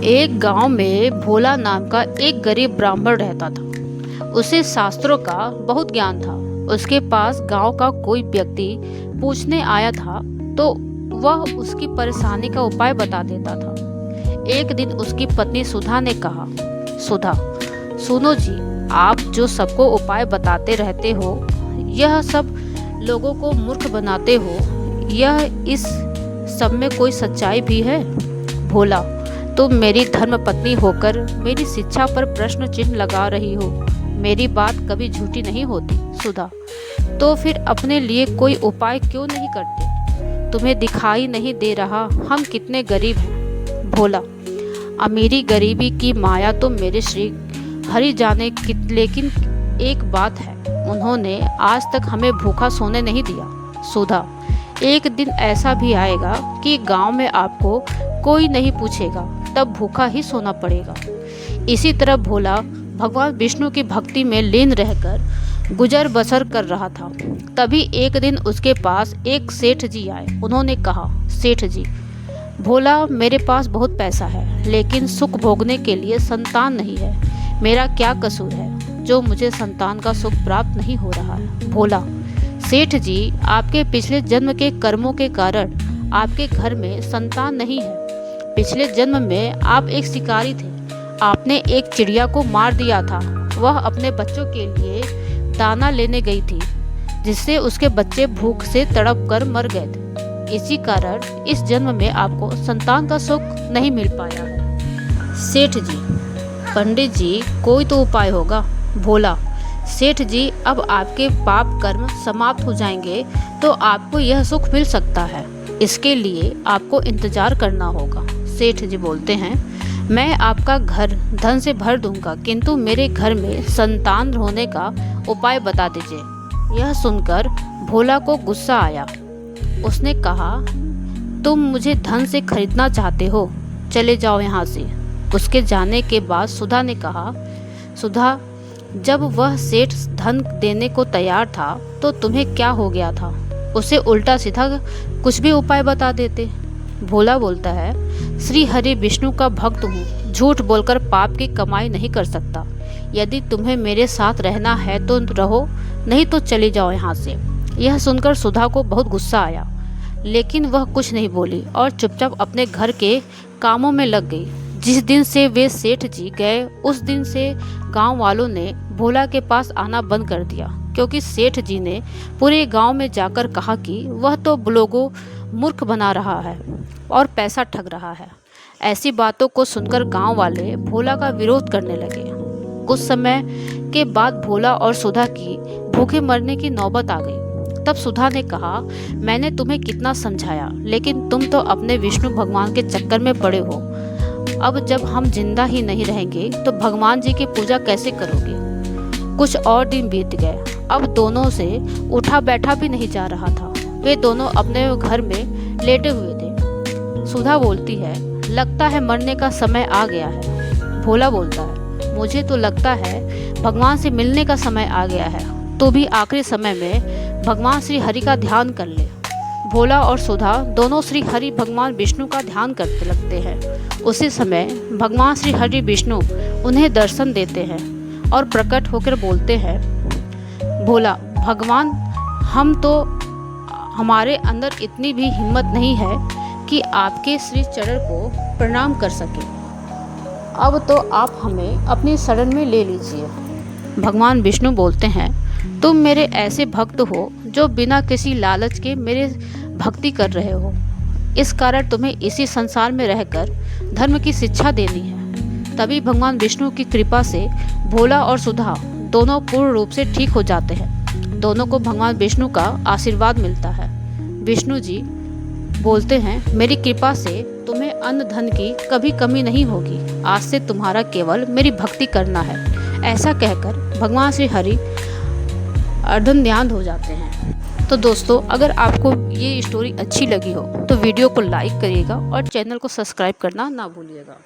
एक गांव में भोला नाम का एक गरीब ब्राह्मण रहता था। उसे शास्त्रों का बहुत ज्ञान था। उसके पास गांव का कोई व्यक्ति पूछने आया था तो वह उसकी परेशानी का उपाय बता देता था। एक दिन उसकी पत्नी सुधा ने कहा, सुधा सुनो जी, आप जो सबको उपाय बताते रहते हो, यह सब लोगों को मूर्ख बनाते हो, यह इस सब में कोई सच्चाई भी है? भोला, तुम मेरी धर्म पत्नी होकर मेरी शिक्षा पर प्रश्न चिन्ह लगा रही हो। मेरी बात कभी झूठी नहीं होती। सुधा, तो फिर अपने लिए कोई उपाय क्यों नहीं करते? तुम्हें दिखाई नहीं दे रहा हम कितने गरीब हैं? भोला, अमीरी गरीबी की माया तो मेरे श्री हरि जाने, लेकिन एक बात है, उन्होंने आज तक हमें भूखा सोने नहीं दिया। सुधा, एक दिन ऐसा भी आएगा कि गांव में आपको कोई नहीं पूछेगा, तब भूखा ही सोना पड़ेगा। इसी तरह भोला भगवान विष्णु की भक्ति में लीन रहकर गुजर बसर कर रहा था। तभी एक दिन उसके पास एक सेठ जी आए। उन्होंने कहा, सेठ जी, भोला, मेरे पास बहुत पैसा है, लेकिन सुख भोगने के लिए संतान नहीं है। मेरा क्या कसूर है जो मुझे संतान का सुख प्राप्त नहीं हो रहा है? भोला, सेठ जी, आपके पिछले जन्म के कर्मों के कारण आपके घर में संतान नहीं है। पिछले जन्म में आप एक शिकारी थे। आपने एक चिड़िया को मार दिया था। वह अपने बच्चों के लिए दाना लेने गई थी, जिससे उसके बच्चे भूख से तड़प कर मर गए थे। इसी कारण इस जन्म में आपको संतान का सुख नहीं मिल पाया है। सेठ जी, पंडित जी, कोई तो उपाय होगा। भोला, सेठ जी, अब आपके पाप कर्म समाप्त हो जाएंगे तो आपको यह सुख मिल सकता है। इसके लिए आपको इंतजार करना होगा। सेठ जी बोलते हैं, मैं आपका घर धन से भर दूंगा, किंतु मेरे घर में संतान होने का उपाय बता दीजिए। यह सुनकर भोला को गुस्सा आया। उसने कहा, तुम मुझे धन से खरीदना चाहते हो, चले जाओ यहाँ से। उसके जाने के बाद सुधा ने कहा, सुधा, जब वह सेठ धन देने को तैयार था तो तुम्हें क्या हो गया था? उसे उल्टा सीधा कुछ भी उपाय बता देते। भोला बोलता है, श्री हरि विष्णु का भक्त हूँ, झूठ बोलकर पाप की कमाई नहीं कर सकता। यदि तुम्हें मेरे साथ रहना है तो रहो, नहीं तो चले जाओ यहाँ से। यह सुनकर सुधा को बहुत गुस्सा आया, लेकिन वह कुछ नहीं बोली और चुपचाप अपने घर के कामों में लग गई। जिस दिन से वे सेठ जी गए, उस दिन से गांव वालों ने भोला के पास आना बंद कर दिया, क्योंकि सेठ जी ने पूरे गांव में जाकर कहा कि वह तो लोगों मूर्ख बना रहा है और पैसा ठग रहा है। ऐसी बातों को सुनकर गांव वाले भोला का विरोध करने लगे। कुछ समय के बाद भोला और सुधा की भूखे मरने की नौबत आ गई। तब सुधा ने कहा, मैंने तुम्हें कितना समझाया, लेकिन तुम तो अपने विष्णु भगवान के चक्कर में पड़े हो। अब जब हम जिंदा ही नहीं रहेंगे तो भगवान जी की पूजा कैसे करोगे? कुछ और दिन बीत गए। अब दोनों से उठा बैठा भी नहीं जा रहा था। वे दोनों अपने घर में लेटे हुए थे। सुधा बोलती है, लगता है मरने का समय आ गया है। भोला बोलता है, मुझे तो लगता है भगवान से मिलने का समय आ गया है। तो भी आखिरी समय में भगवान श्री हरि का ध्यान कर ले। भोला और सुधा दोनों श्री हरि भगवान विष्णु का ध्यान करते लगते हैं। उसी समय भगवान श्री हरि विष्णु उन्हें दर्शन देते हैं और प्रकट होकर बोलते हैं, भोला, भगवान, हम तो हमारे अंदर इतनी भी हिम्मत नहीं है कि आपके श्री चरण को प्रणाम कर सके। अब तो आप हमें अपनी शरण में ले लीजिए। भगवान विष्णु बोलते हैं, तुम मेरे ऐसे भक्त हो जो बिना किसी लालच के मेरे भक्ति कर रहे हो। इस कारण तुम्हें इसी संसार में रहकर धर्म की शिक्षा देनी है। तभी भगवान विष्णु की कृपा से भोला और सुधा दोनों पूर्ण रूप से ठीक हो जाते हैं। दोनों को भगवान विष्णु का आशीर्वाद मिलता है। विष्णु जी बोलते हैं, मेरी कृपा से तुम्हें अन्न धन की कभी कमी नहीं होगी। आज से तुम्हारा केवल मेरी भक्ति करना है। ऐसा कहकर भगवान श्री हरि अर्धन ध्यान हो जाते हैं। तो दोस्तों, अगर आपको ये स्टोरी अच्छी लगी हो तो वीडियो को लाइक करिएगा और चैनल को सब्सक्राइब करना ना भूलिएगा।